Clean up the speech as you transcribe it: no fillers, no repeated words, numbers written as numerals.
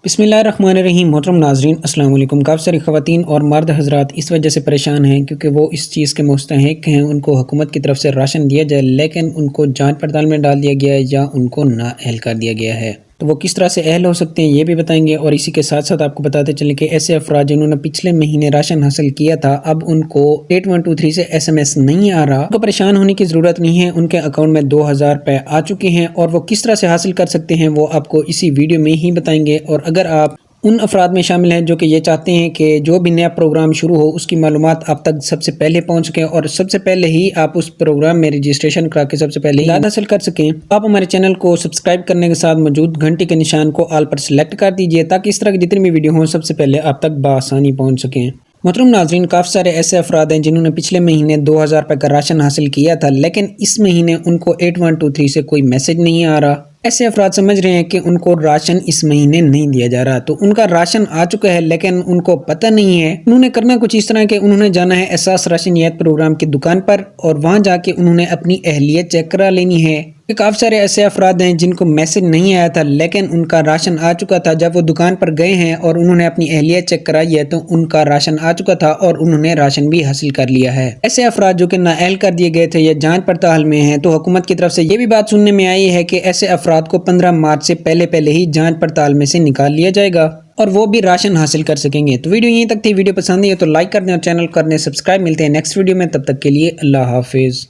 بسم اللہ الرحمن الرحیم۔ محترم ناظرین السلام علیکم۔ کافی ساری خواتین اور مرد حضرات اس وجہ سے پریشان ہیں کیونکہ وہ اس چیز کے مستحق ہیں، ان کو حکومت کی طرف سے راشن دیا جائے لیکن ان کو جانچ پڑتال میں ڈال دیا گیا ہے یا ان کو نااہل کر دیا گیا ہے۔ تو وہ کس طرح سے اہل ہو سکتے ہیں یہ بھی بتائیں گے، اور اسی کے ساتھ ساتھ آپ کو بتاتے چلیں کہ ایسے افراد جنہوں نے پچھلے مہینے راشن حاصل کیا تھا اب ان کو 8123 سے SMS نہیں آ رہا، ان کو پریشان ہونے کی ضرورت نہیں ہے، ان کے اکاؤنٹ میں 2000 روپے آ چکے ہیں اور وہ کس طرح سے حاصل کر سکتے ہیں وہ آپ کو اسی ویڈیو میں ہی بتائیں گے۔ اور اگر آپ ان افراد میں شامل ہیں جو کہ یہ چاہتے ہیں کہ جو بھی نیا پروگرام شروع ہو اس کی معلومات آپ تک سب سے پہلے پہنچ سکیں اور سب سے پہلے ہی آپ اس پروگرام میں رجسٹریشن کرا کے سب سے پہلے یاد حاصل کر سکیں، آپ ہمارے چینل کو سبسکرائب کرنے کے ساتھ موجود گھنٹی کے نشان کو آل پر سلیکٹ کر دیجئے تاکہ اس طرح کی جتنی بھی ویڈیو ہوں سب سے پہلے آپ تک بآسانی پہنچ سکیں۔ محترم ناظرین، کافی سارے ایسے افراد ہیں جنہوں نے پچھلے مہینے 2000 روپے کا راشن حاصل کیا تھا لیکن اس مہینے ان کو 8123 سے کوئی میسج نہیں آ رہا۔ ایسے افراد سمجھ رہے ہیں کہ ان کو راشن اس مہینے نہیں دیا جا رہا، تو ان کا راشن آ چکا ہے لیکن ان کو پتہ نہیں ہے۔ انہوں نے کرنا کچھ اس طرح کہ انہوں نے جانا ہے احساس راشنیت پروگرام کی دکان پر اور وہاں جا کے انہوں نے اپنی اہلیت چیک کرا لینی ہے۔ کافی سارے ایسے افراد ہیں جن کو میسج نہیں آیا تھا لیکن ان کا راشن آ چکا تھا، جب وہ دکان پر گئے ہیں اور انہوں نے اپنی اہلیت چیک کرائی ہے تو ان کا راشن آ چکا تھا اور انہوں نے راشن بھی حاصل کر لیا ہے۔ ایسے افراد جو کہ نااہل کر دیے گئے تھے یا جانچ پڑتال میں ہیں تو حکومت کی طرف سے یہ بھی بات سننے میں آئی ہے کہ ایسے افراد کو 15 مارچ سے پہلے ہی جانچ پڑتال میں سے نکال لیا جائے گا اور وہ بھی راشن حاصل کر سکیں گے۔ تو ویڈیو یہیں تک تھی، ویڈیو پسند ہے تو لائک کر دیں اور چینل کر دیں سبسکرائب۔ ملتے ہیں نیکسٹ ویڈیو میں، تب تک کے لیے اللہ حافظ۔